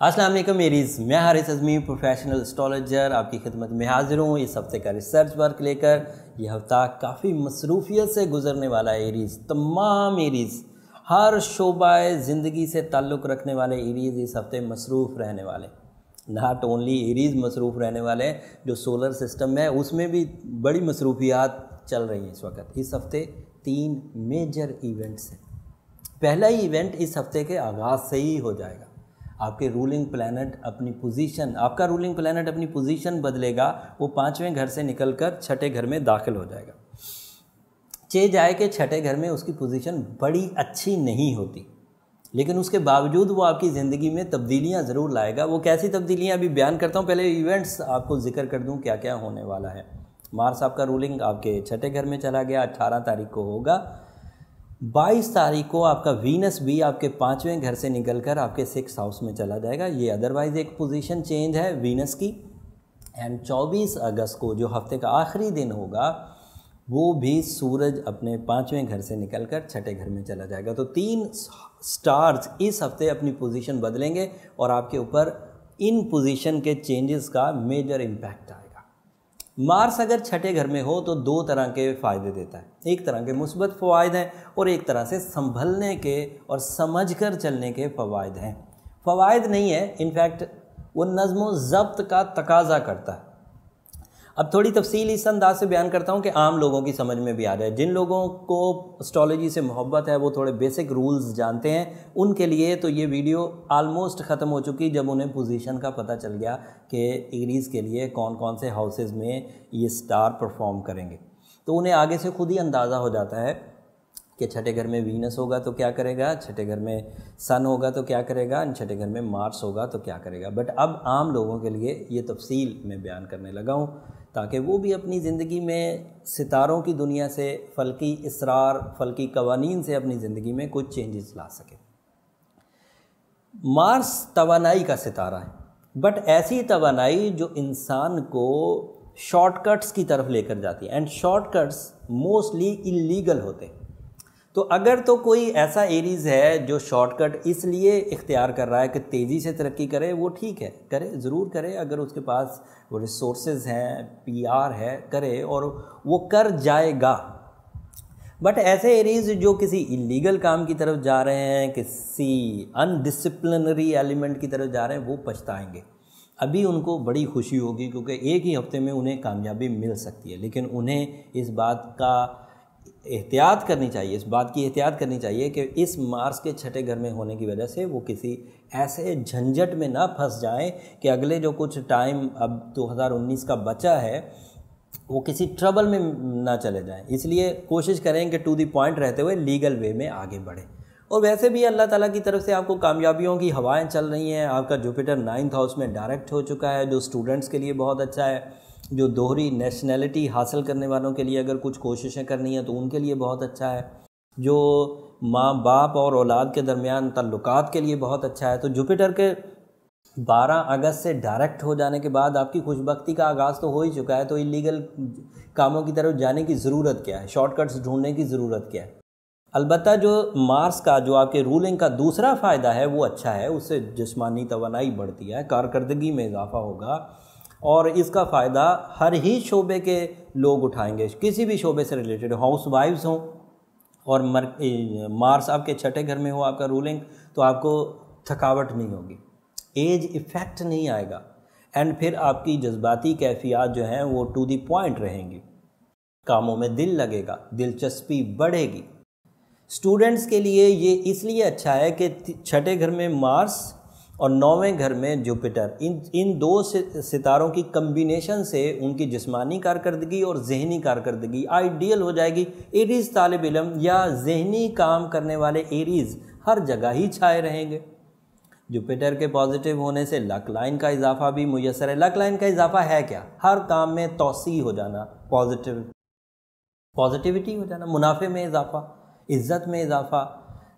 السلام علیکم میریز، میں حارث اعظمی پروفیشنل اسٹرالوجر آپ کی خدمت میں حاضر ہوں اس ہفتے کا ریسرچ ورک لے کر۔ یہ ہفتہ کافی مصروفیت سے گزرنے والا ہے ایریز، تمام ایریز، ہر شعبہ زندگی سے تعلق رکھنے والے ایریز اس ہفتے مصروف رہنے والے۔ ناٹ اونلی ایریز مصروف رہنے والے ہیں، جو سولر سسٹم ہے اس میں بھی بڑی مصروفیات چل رہی ہیں اس وقت۔ اس ہفتے 3 میجر ایونٹس ہیں۔ پہلا ہی ایونٹ اس ہفتے کے آغاز سے ہی ہو جائے گا۔ آپ کا رولنگ پلانٹ اپنی پوزیشن بدلے گا، وہ 5ویں گھر سے نکل کر 6ٹھے گھر میں داخل ہو جائے گا۔ جائے کہ 6ٹھے گھر میں اس کی پوزیشن بڑی اچھی نہیں ہوتی، لیکن اس کے باوجود وہ آپ کی زندگی میں تبدیلیاں ضرور لائے گا۔ وہ کیسی تبدیلیاں ابھی بیان کرتا ہوں، پہلے ایونٹس آپ کو ذکر کر دوں کیا کیا ہونے والا ہے۔ مارس آپ کا رولنگ آپ کے 6ٹھے گھر میں چلا گیا، 18 تاریخ کو ہوگا۔ 22 تاریخ کو آپ کا وینس بھی آپ کے 5ویں گھر سے نکل کر آپ کے 6 ہاؤس میں چلا جائے گا۔ یہ ادروائز ایک پوزیشن چینج ہے وینس کی۔ اینڈ 24 اگست کو جو ہفتے کا آخری دن ہوگا، وہ بھی سورج اپنے 5ویں گھر سے نکل کر 6ٹھے گھر میں چلا جائے گا۔ تو 3 سٹارز اس ہفتے اپنی پوزیشن بدلیں گے اور آپ کے اوپر ان پوزیشن کے چینجز کا میجر امپیکٹ آئے گا۔ مارس اگر 6ٹھے گھر میں ہو تو 2 طرح کے فائدے دیتا ہے۔ ایک طرح کے مثبت فوائد ہیں اور ایک طرح سے سنبھلنے کے اور سمجھ کر چلنے کے فوائد ہیں۔ فوائد نہیں ہے، انفیکٹ وہ نظم و ضبط کا تقاضا کرتا ہے۔ اب تھوڑی تفصیل اس انداز سے بیان کرتا ہوں کہ عام لوگوں کی سمجھ میں بھی آ جائے۔ جن لوگوں کو اسٹرالوجی سے محبت ہے، وہ تھوڑے بیسک رولز جانتے ہیں، ان کے لیے تو یہ ویڈیو آلموسٹ ختم ہو چکی جب انہیں پوزیشن کا پتہ چل گیا کہ ایریز کے لیے کون کون سے ہاؤسز میں یہ سٹار پرفارم کریں گے۔ تو انہیں آگے سے خود ہی اندازہ ہو جاتا ہے کہ 6ٹھے گھر میں وینس ہوگا تو کیا کرے گا، 6ٹھے گھر میں سن ہوگا تو کیا کرے گا، 6ٹھے گھر میں مارس ہوگا تو کیا کرے گا۔ بٹ اب عام لوگوں کے لیے یہ تفصیل میں بیان کرنے لگا ہوں تاکہ وہ بھی اپنی زندگی میں ستاروں کی دنیا سے، فلکی اسرار، فلکی قوانین سے اپنی زندگی میں کچھ چینجز لا سکے۔ مارس توانائی کا ستارہ ہے، بٹ ایسی توانائی جو انسان کو شارٹ کٹس کی طرف لے کر جاتی ہے، and short cuts mostly illegal ہوتے ہیں۔ تو اگر تو کوئی ایسا ایریز ہے جو شارٹ کٹ اس لیے اختیار کر رہا ہے کہ تیزی سے ترقی کرے، وہ ٹھیک ہے، کرے، ضرور کرے۔ اگر اس کے پاس وہ ریسورسز ہیں، PR ہے، کرے اور وہ کر جائے گا۔ بٹ ایسے ایریز جو کسی اللیگل کام کی طرف جا رہے ہیں، کسی انڈسپلنری ایلیمنٹ کی طرف جا رہے ہیں، وہ پچھتائیں گے۔ ابھی ان کو بڑی خوشی ہوگی کیونکہ ایک ہی ہفتے میں انہیں کامیابی مل سکتی ہے، لیکن انہیں اس بات کی احتیاط کرنی چاہیے کہ اس مارس کے 6ٹھے گھر میں ہونے کی وجہ سے وہ کسی ایسے جھنجٹ میں نہ پھنس جائیں کہ اگلے جو کچھ ٹائم اب 2019 کا بچا ہے وہ کسی ٹربل میں نہ چلے جائیں۔ اس لیے کوشش کریں کہ ٹو دی پوائنٹ رہتے ہوئے لیگل وے میں آگے بڑھیں۔ اور ویسے بھی اللہ تعالیٰ کی طرف سے آپ کو کامیابیوں کی ہوائیں چل رہی ہیں۔ آپ کا جوپیٹر 9th ہاؤس میں ڈائریکٹ ہو چکا ہے، جو اسٹوڈنٹس کے لیے بہت اچھا ہے۔ جو دوہری نیشنلٹی حاصل کرنے والوں کے لیے اگر کچھ کوششیں کرنی ہیں تو ان کے لیے بہت اچھا ہے۔ جو ماں باپ اور اولاد کے درمیان تعلقات کے لیے بہت اچھا ہے۔ تو جوپیٹر کے 12 اگست سے ڈائریکٹ ہو جانے کے بعد آپ کی خوش بختی کا آغاز تو ہو ہی چکا ہے۔ تو اللیگل کاموں کی طرف جانے کی ضرورت کیا ہے، شارٹ کٹس ڈھونڈنے کی ضرورت کیا ہے۔ البتہ جو مارس کا جو آپ کے رولنگ کا دوسرا فائدہ ہے وہ اچھا ہے، اس سے جسمانی توانائی بڑھتی ہے، کارکردگی میں اضافہ ہوگا، اور اس کا فائدہ ہر ہی شعبے کے لوگ اٹھائیں گے، کسی بھی شعبے سے ریلیٹڈ، ہاؤس وائفز ہوں اور مارس آپ کے 6ٹھے گھر میں ہو آپ کا رولنگ، تو آپ کو تھکاوٹ نہیں ہوگی، ایج ایفیکٹ نہیں آئے گا، اینڈ پھر آپ کی جذباتی کیفیات جو ہیں وہ ٹو دی پوائنٹ رہیں گی، کاموں میں دل لگے گا، دلچسپی بڑھے گی۔ اسٹوڈنٹس کے لیے یہ اس لیے اچھا ہے کہ 6ٹھے گھر میں مارس اور 9ویں گھر میں جوپیٹر، ان 2 ستاروں کی کمبینیشن سے ان کی جسمانی کارکردگی اور ذہنی کارکردگی آئیڈیل ہو جائے گی۔ ایریز طالب علم یا ذہنی کام کرنے والے ایریز ہر جگہ ہی چھائے رہیں گے۔ جوپیٹر کے پازیٹیو ہونے سے لک لائن کا اضافہ بھی میسر ہے۔ لک لائن کا اضافہ ہے کیا؟ ہر کام میں توسیع ہو جانا، پازیٹیوٹی ہو جانا، منافع میں اضافہ، عزت میں اضافہ،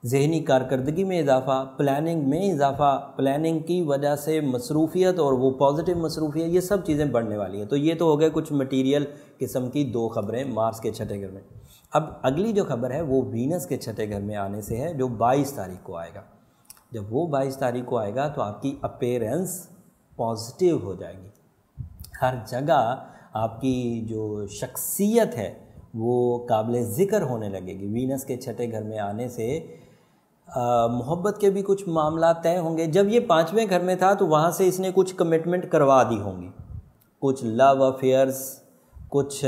ذہنی کارکردگی میں اضافہ، پلاننگ میں اضافہ، پلاننگ کی وجہ سے مصروفیت اور وہ پازیٹیو مصروفیت، یہ سب چیزیں بڑھنے والی ہیں۔ تو یہ تو ہو گئے کچھ مٹیریل قسم کی 2 خبریں مارس کے 6ٹھے گھر میں۔ اب اگلی جو خبر ہے وہ وینس کے 6ٹھے گھر میں آنے سے ہے، جو 22 تاریخ کو آئے گا۔ جب وہ 22 تاریخ کو آئے گا تو آپ کی اپیرنس پازیٹیو ہو جائے گی، ہر جگہ آپ کی جو شخصیت ہے وہ قابل ذکر ہونے لگے گی۔ وینس کے چھٹے گھر میں آنے سے محبت کے بھی کچھ معاملات طے ہوں گے۔ جب یہ 5ویں گھر میں تھا تو وہاں سے اس نے کچھ کمٹمنٹ کروا دی ہوں گی، کچھ لو افیئرز، کچھ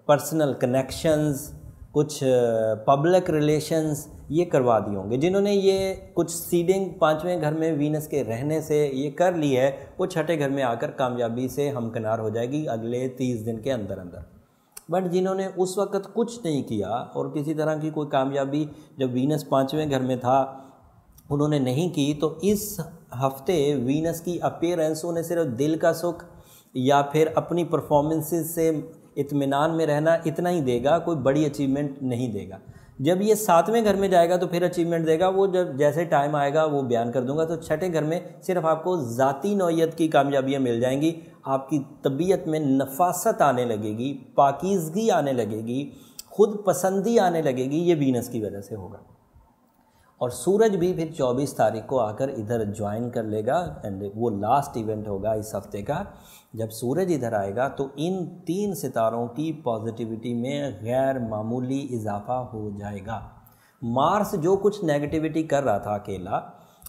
پرسنل کنیکشنز، کچھ پبلک ریلیشنز یہ کروا دی ہوں گے۔ جنہوں نے یہ کچھ سیڈنگ 5ویں گھر میں وینس کے رہنے سے یہ کر لی ہے، وہ چھٹے گھر میں آ کر کامیابی سے ہمکنار ہو جائے گی اگلے 30 دن کے اندر اندر۔ بٹ جنہوں نے اس وقت کچھ نہیں کیا اور کسی طرح کی کوئی کامیابی جب وینس 5ویں گھر میں تھا انہوں نے نہیں کی، تو اس ہفتے وینس کی اپیرنس انہیں صرف دل کا سکھ یا پھر اپنی پرفارمنسز سے اطمینان میں رہنا اتنا ہی دے گا، کوئی بڑی اچیومنٹ نہیں دے گا۔ جب یہ 7ویں گھر میں جائے گا تو پھر اچیومنٹ دے گا، وہ جب جیسے ٹائم آئے گا وہ بیان کر دوں گا۔ تو چھٹے گھر میں صرف آپ کو ذاتی نوعیت کی کامیابیاں مل جائیں گی، آپ کی طبیعت میں نفاست آنے لگے گی، پاکیزگی آنے لگے گی، خود پسندی آنے لگے گی، یہ وینس کی وجہ سے ہوگا۔ اور سورج بھی پھر 24 تاریخ کو آ کر ادھر جوائن کر لے گا، اینڈ وہ لاسٹ ایونٹ ہوگا اس ہفتے کا۔ جب سورج ادھر آئے گا تو ان 3 ستاروں کی پازیٹیوٹی میں غیر معمولی اضافہ ہو جائے گا۔ مارس جو کچھ نیگیٹیوٹی کر رہا تھا اکیلا،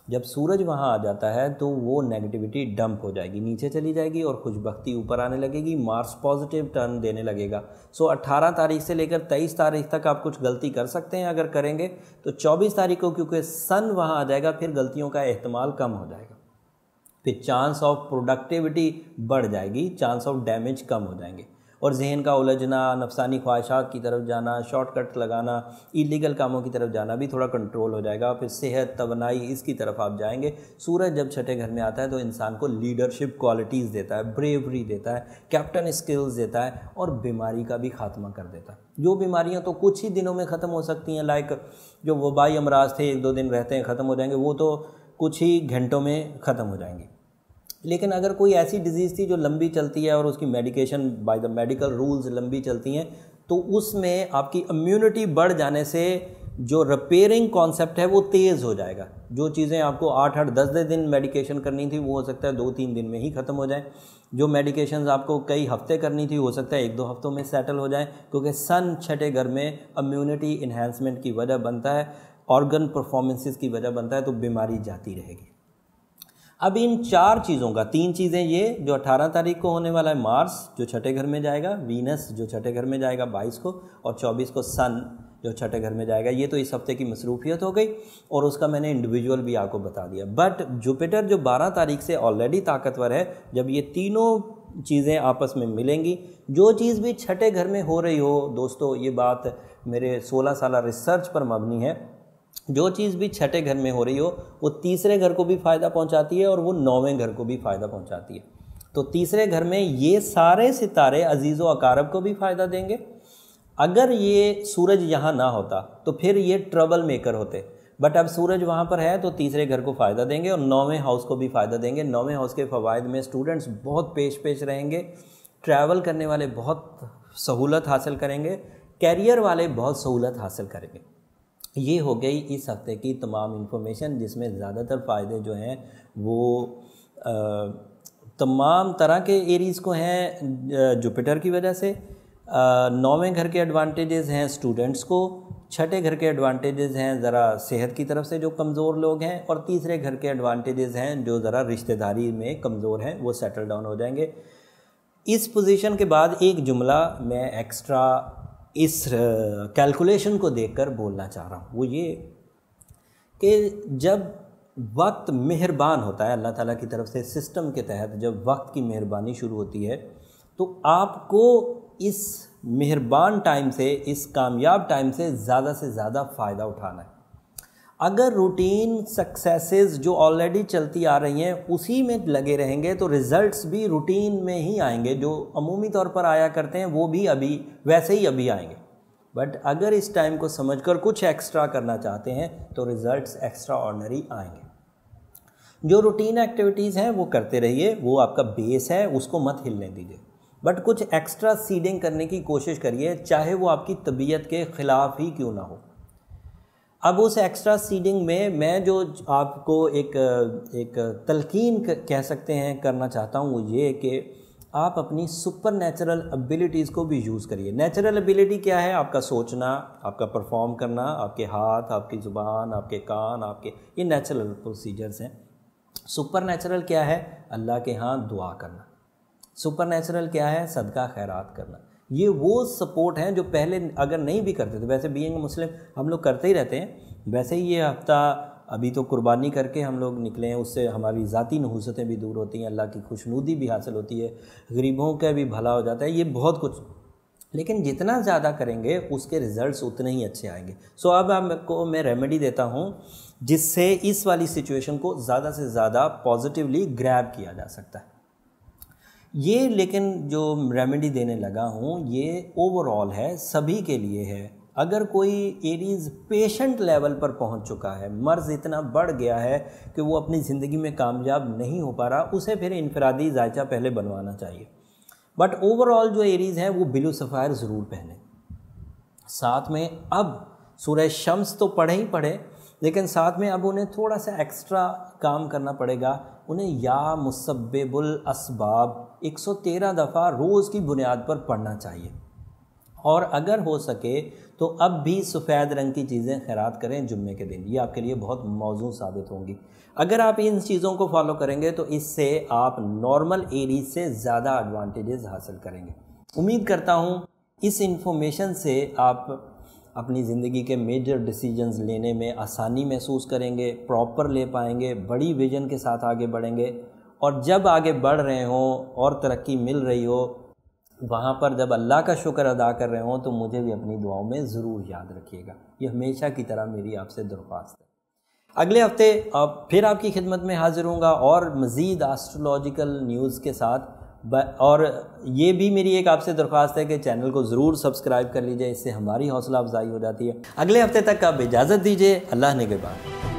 جب سورج وہاں آ جاتا ہے تو وہ نیگیٹیوٹی ڈمپ ہو جائے گی، نیچے چلی جائے گی اور خوشبختی اوپر آنے لگے گی، مارس پازیٹیو ٹرن دینے لگے گا۔ 18 تاریخ سے لے کر 23 تاریخ تک آپ کچھ غلطی کر سکتے ہیں، اگر کریں گے تو 24 تاریخ کو کیونکہ سن وہاں آ جائے گا پھر غلطیوں کا احتمال کم ہو جائے گا، پھر چانس آف پروڈکٹیوٹی بڑھ جائے گی، چانس آف ڈیمیج کم ہو جائیں گے، اور ذہن کا الجھنا، نفسانی خواہشات کی طرف جانا، شارٹ کٹ لگانا، ایلیگل کاموں کی طرف جانا بھی تھوڑا کنٹرول ہو جائے گا، پھر صحت، توانائی اس کی طرف آپ جائیں گے۔ سورج جب چھٹے گھر میں آتا ہے تو انسان کو لیڈرشپ کوالٹیز دیتا ہے، بریوری دیتا ہے، کیپٹن اسکلز دیتا ہے، اور بیماری کا بھی خاتمہ کر دیتا ہے۔ جو بیماریاں تو کچھ ہی دنوں میں ختم ہو سکتی ہیں، لائک جو وبائی امراض تھے 1-2 دن رہتے ہیں ختم ہو جائیں گے، وہ تو کچھ ہی گھنٹوں میں ختم ہو جائیں گے۔ لیکن اگر کوئی ایسی ڈیزیز تھی جو لمبی چلتی ہے اور اس کی medication by the medical rules لمبی چلتی ہیں، تو اس میں آپ کی امیونٹی بڑھ جانے سے جو ریپیئرنگ کانسیپٹ ہے وہ تیز ہو جائے گا۔ جو چیزیں آپ کو 8-8 10 دن میڈیکیشن کرنی تھی وہ ہو سکتا ہے 2-3 دن میں ہی ختم ہو جائیں، جو میڈیکیشنز آپ کو کئی ہفتے کرنی تھی ہو سکتا ہے 1-2 ہفتوں میں سیٹل ہو جائیں، کیونکہ سن چھٹے گھر میں امیونٹی انہینسمنٹ کی وجہ بنتا ہے، آرگن پرفارمنسز کی وجہ بنتا ہے، تو بیماری جاتی رہے گی۔ اب ان 4 چیزوں کا 3 چیزیں یہ جو 18 تاریخ کو ہونے والا ہے، مارس جو چھٹے گھر میں جائے گا، وینس جو چھٹے گھر میں جائے گا 22 کو، اور 24 کو سن جو چھٹے گھر میں جائے گا، یہ تو اس ہفتے کی مصروفیت ہو گئی اور اس کا میں نے انڈیویجول بھی آپ کو بتا دیا۔ بٹ جوپیٹر جو 12 تاریخ سے آلریڈی طاقتور ہے، جب یہ تینوں چیزیں آپس میں ملیں گی، جو چیز بھی چھٹے گھر میں ہو رہی ہو، دوستو یہ بات میرے 16 سالہ ریسرچ پر مبنی ہے، جو چیز بھی چھٹے گھر میں ہو رہی ہو وہ تیسرے گھر کو بھی فائدہ پہنچاتی ہے اور وہ 9ویں گھر کو بھی فائدہ پہنچاتی ہے۔ تو تیسرے گھر میں یہ سارے ستارے عزیز و اقارب کو بھی فائدہ دیں گے۔ اگر یہ سورج یہاں نہ ہوتا تو پھر یہ ٹربل میکر ہوتے، بٹ اب سورج وہاں پر ہے تو تیسرے گھر کو فائدہ دیں گے اور 9ویں ہاؤس کو بھی فائدہ دیں گے۔ 9ویں ہاؤس کے فوائد میں اسٹوڈنٹس بہت پیش رہیں گے، ٹریول کرنے والے بہت سہولت حاصل کریں گے، کیریئر والے بہت سہولت حاصل کریں گے۔ یہ ہو گئی اس ہفتے کی تمام انفارمیشن، جس میں زیادہ تر فائدے جو ہیں وہ تمام طرح کے ایریز کو ہیں جوپیٹر کی وجہ سے۔ 9ویں گھر کے ایڈوانٹیجز ہیں اسٹوڈنٹس کو، چھٹے گھر کے ایڈوانٹیجز ہیں ذرا صحت کی طرف سے جو کمزور لوگ ہیں، اور تیسرے گھر کے ایڈوانٹیجز ہیں جو ذرا رشتہ داری میں کمزور ہیں، وہ سیٹل ڈاؤن ہو جائیں گے۔ اس پوزیشن کے بعد ایک جملہ میں ایکسٹرا اس کیلکولیشن کو دیکھ کر بولنا چاہ رہا ہوں، وہ یہ کہ جب وقت مہربان ہوتا ہے اللہ تعالیٰ کی طرف سے، سسٹم کے تحت جب وقت کی مہربانی شروع ہوتی ہے تو آپ کو اس مہربان ٹائم سے، اس کامیاب ٹائم سے زیادہ فائدہ اٹھانا ہے۔ اگر روٹین سکسیسز جو آلریڈی چلتی آ رہی ہیں اسی میں لگے رہیں گے تو ریزلٹس بھی روٹین میں ہی آئیں گے، جو عمومی طور پر آیا کرتے ہیں وہ بھی ابھی ویسے ہی ابھی آئیں گے۔ بٹ اگر اس ٹائم کو سمجھ کر کچھ ایکسٹرا کرنا چاہتے ہیں تو ریزلٹس ایکسٹرا آرڈنری آئیں گے۔ جو روٹین ایکٹیویٹیز ہیں وہ کرتے رہیے، وہ آپ کا بیس ہے، اس کو مت ہلنے دیجیے، بٹ کچھ ایکسٹرا سیڈنگ کرنے کی کوشش کریے، چاہے وہ آپ کی طبیعت کے خلاف ہی کیوں نہ ہو۔ اب اس ایکسٹرا سیڈنگ میں جو آپ کو ایک تلقین کہہ سکتے ہیں کرنا چاہتا ہوں، وہ یہ کہ آپ اپنی سپر نیچرل ابیلٹیز کو بھی یوز کریے۔ نیچرل ابیلٹی کیا ہے؟ آپ کا سوچنا، آپ کا پرفارم کرنا، آپ کے ہاتھ، آپ کی زبان، آپ کے کان، یہ نیچرل پروسیجرز ہیں۔ سپر نیچرل کیا ہے؟ اللہ کے ہاں دعا کرنا۔ سپر نیچرل کیا ہے؟ صدقہ خیرات کرنا۔ یہ وہ سپورٹ ہیں جو پہلے اگر نہیں بھی کرتے تھے، ویسے بینگ مسلم ہم لوگ کرتے ہی رہتے ہیں۔ ویسے ہی یہ ہفتہ ابھی تو قربانی کر کے ہم لوگ نکلے ہیں، اس سے ہماری ذاتی نحوستیں بھی دور ہوتی ہیں، اللہ کی خوشنودی بھی حاصل ہوتی ہے، غریبوں کا بھی بھلا ہو جاتا ہے، یہ بہت کچھ، لیکن جتنا زیادہ کریں گے اس کے ریزلٹس اتنے ہی اچھے آئیں گے۔ سو اب میں ریمیڈی دیتا ہوں جس سے اس والی سچویشن کو زیادہ سے زیادہ پازیٹیولی گریب کیا جا سکتا ہے۔ یہ لیکن جو ریمیڈی دینے لگا ہوں یہ اوور آل ہے، سبھی کے لیے ہے۔ اگر کوئی ایریز پیشنٹ لیول پر پہنچ چکا ہے، مرض اتنا بڑھ گیا ہے کہ وہ اپنی زندگی میں کامیاب نہیں ہو پا رہا، اسے پھر انفرادی ذائچہ پہلے بنوانا چاہیے۔ بٹ اوور آل جو ایریز ہیں وہ بلو سفائر ضرور پہنیں۔ ساتھ میں اب سورہ شمس تو پڑھے لیکن ساتھ میں اب انہیں تھوڑا سا ایکسٹرا کام کرنا پڑے گا، انہیں یا مسبب الاسباب 113 دفعہ روز کی بنیاد پر پڑھنا چاہیے، اور اگر ہو سکے تو اب بھی سفید رنگ کی چیزیں خیرات کریں جمعے کے دن، یہ آپ کے لیے بہت موزوں ثابت ہوں گی۔ اگر آپ ان چیزوں کو فالو کریں گے تو اس سے آپ نارمل ایریز سے زیادہ ایڈوانٹیجز حاصل کریں گے۔ امید کرتا ہوں اس انفارمیشن سے آپ اپنی زندگی کے میجر ڈیسیجنز لینے میں آسانی محسوس کریں گے، پراپر لے پائیں گے، بڑی ویژن کے ساتھ آگے بڑھیں گے، اور جب آگے بڑھ رہے ہوں اور ترقی مل رہی ہو، وہاں پر جب اللہ کا شکر ادا کر رہے ہوں تو مجھے بھی اپنی دعاؤں میں ضرور یاد رکھیے گا۔ یہ ہمیشہ کی طرح میری آپ سے درخواست ہے۔ اگلے ہفتے پھر آپ کی خدمت میں حاضر ہوں گا اور مزید ایسٹرولوجیکل نیوز کے ساتھ، اور یہ بھی میری ایک آپ سے درخواست ہے کہ چینل کو ضرور سبسکرائب کر لیجئے، اس سے ہماری حوصلہ افزائی ہو جاتی ہے۔ اگلے ہفتے تک آپ اجازت دیجئے، اللہ نگہبان۔